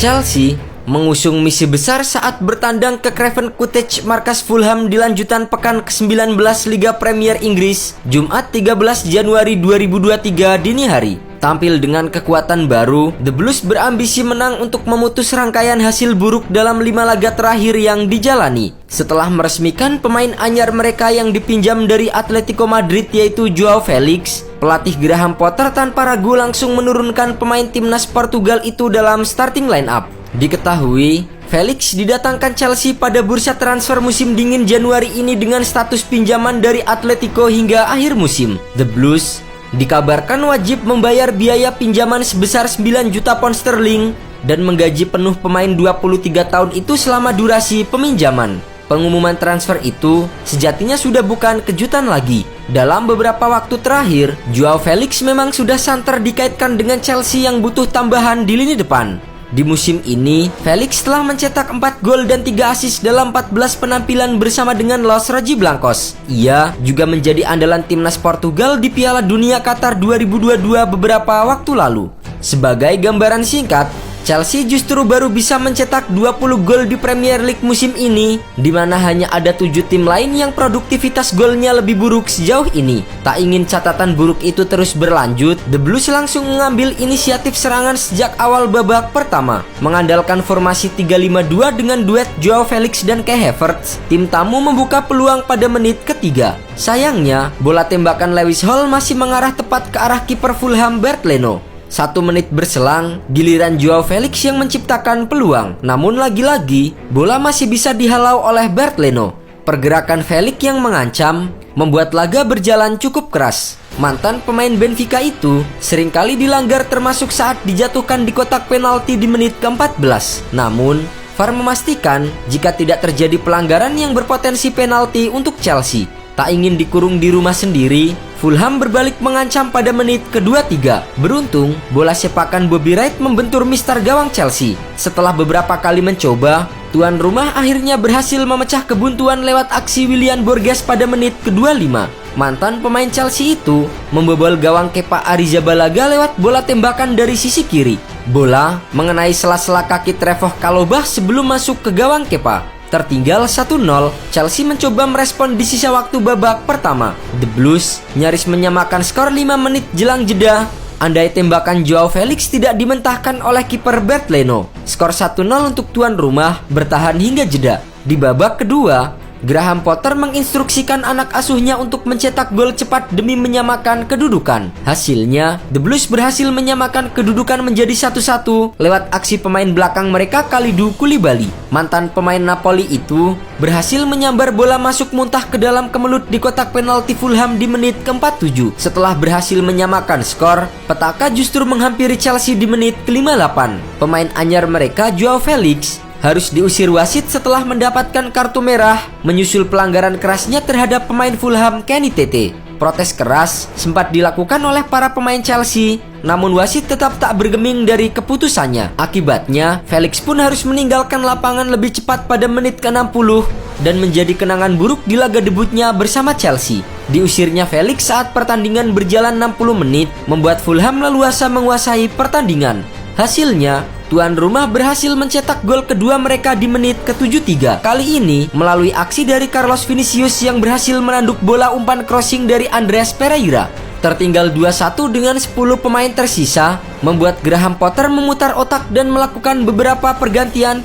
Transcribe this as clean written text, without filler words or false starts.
Chelsea mengusung misi besar saat bertandang ke Craven Cottage markas Fulham di lanjutan pekan ke-19 Liga Premier Inggris, Jumat 13 Januari 2023 dini hari. Tampil dengan kekuatan baru, The Blues berambisi menang untuk memutus rangkaian hasil buruk dalam 5 laga terakhir yang dijalani. Setelah meresmikan pemain anyar mereka yang dipinjam dari Atletico Madrid yaitu Joao Felix, pelatih Graham Potter tanpa ragu langsung menurunkan pemain timnas Portugal itu dalam starting line-up. Diketahui, Felix didatangkan Chelsea pada bursa transfer musim dingin Januari ini dengan status pinjaman dari Atletico hingga akhir musim. The Blues dikabarkan wajib membayar biaya pinjaman sebesar 9 juta pound sterling dan menggaji penuh pemain 23 tahun itu selama durasi peminjaman. Pengumuman transfer itu sejatinya sudah bukan kejutan lagi. Dalam beberapa waktu terakhir, Joao Felix memang sudah santer dikaitkan dengan Chelsea yang butuh tambahan di lini depan. Di musim ini, Felix telah mencetak 4 gol dan 3 assist dalam 14 penampilan bersama dengan Los Rojiblancos. Ia juga menjadi andalan timnas Portugal di Piala Dunia Qatar 2022 beberapa waktu lalu. Sebagai gambaran singkat, Chelsea justru baru bisa mencetak 20 gol di Premier League musim ini, di mana hanya ada 7 tim lain yang produktivitas golnya lebih buruk sejauh ini. Tak ingin catatan buruk itu terus berlanjut, The Blues langsung mengambil inisiatif serangan sejak awal babak pertama. Mengandalkan formasi 3-5-2 dengan duet Joao Felix dan Kai Havertz, tim tamu membuka peluang pada menit ketiga. Sayangnya, bola tembakan Lewis Hall masih mengarah tepat ke arah kiper Fulham Bernd Leno. 1 menit berselang, giliran Joao Felix yang menciptakan peluang. Namun lagi-lagi, bola masih bisa dihalau oleh Bernd Leno. Pergerakan Felix yang mengancam membuat laga berjalan cukup keras. Mantan pemain Benfica itu seringkali dilanggar termasuk saat dijatuhkan di kotak penalti di menit ke-14. Namun, VAR memastikan jika tidak terjadi pelanggaran yang berpotensi penalti untuk Chelsea. Tak ingin dikurung di rumah sendiri, Fulham berbalik mengancam pada menit ke-23. Beruntung, bola sepakan Bobby Wright membentur mister gawang Chelsea. Setelah beberapa kali mencoba, tuan rumah akhirnya berhasil memecah kebuntuan lewat aksi Willian Borges pada menit ke-25. Mantan pemain Chelsea itu membobol gawang Kepa Arrizabalaga lewat bola tembakan dari sisi kiri. Bola mengenai sela-sela kaki Trevoh Chalobah sebelum masuk ke gawang Kepa. Tertinggal 1-0, Chelsea mencoba merespon di sisa waktu babak pertama. The Blues nyaris menyamakan skor 5 menit jelang jeda, andai tembakan Joao Felix tidak dimentahkan oleh kiper Bernd Leno. Skor 1-0 untuk tuan rumah bertahan hingga jeda. Di babak kedua, Graham Potter menginstruksikan anak asuhnya untuk mencetak gol cepat demi menyamakan kedudukan. Hasilnya, The Blues berhasil menyamakan kedudukan menjadi 1-1 lewat aksi pemain belakang mereka Kalidou Koulibaly. Mantan pemain Napoli itu berhasil menyambar bola masuk muntah ke dalam kemelut di kotak penalti Fulham di menit ke-47. Setelah berhasil menyamakan skor, petaka justru menghampiri Chelsea di menit ke-58. Pemain anyar mereka Joao Felix harus diusir wasit setelah mendapatkan kartu merah menyusul pelanggaran kerasnya terhadap pemain Fulham Kenny Tete. Protes keras sempat dilakukan oleh para pemain Chelsea, namun wasit tetap tak bergeming dari keputusannya. Akibatnya, Felix pun harus meninggalkan lapangan lebih cepat pada menit ke-60 dan menjadi kenangan buruk di laga debutnya bersama Chelsea. Diusirnya Felix saat pertandingan berjalan 60 menit membuat Fulham leluasa menguasai pertandingan. Hasilnya, tuan rumah berhasil mencetak gol kedua mereka di menit ke-73. Kali ini melalui aksi dari Carlos Vinicius yang berhasil menanduk bola umpan crossing dari Andreas Pereira. Tertinggal 2-1 dengan 10 pemain tersisa, membuat Graham Potter memutar otak dan melakukan beberapa pergantian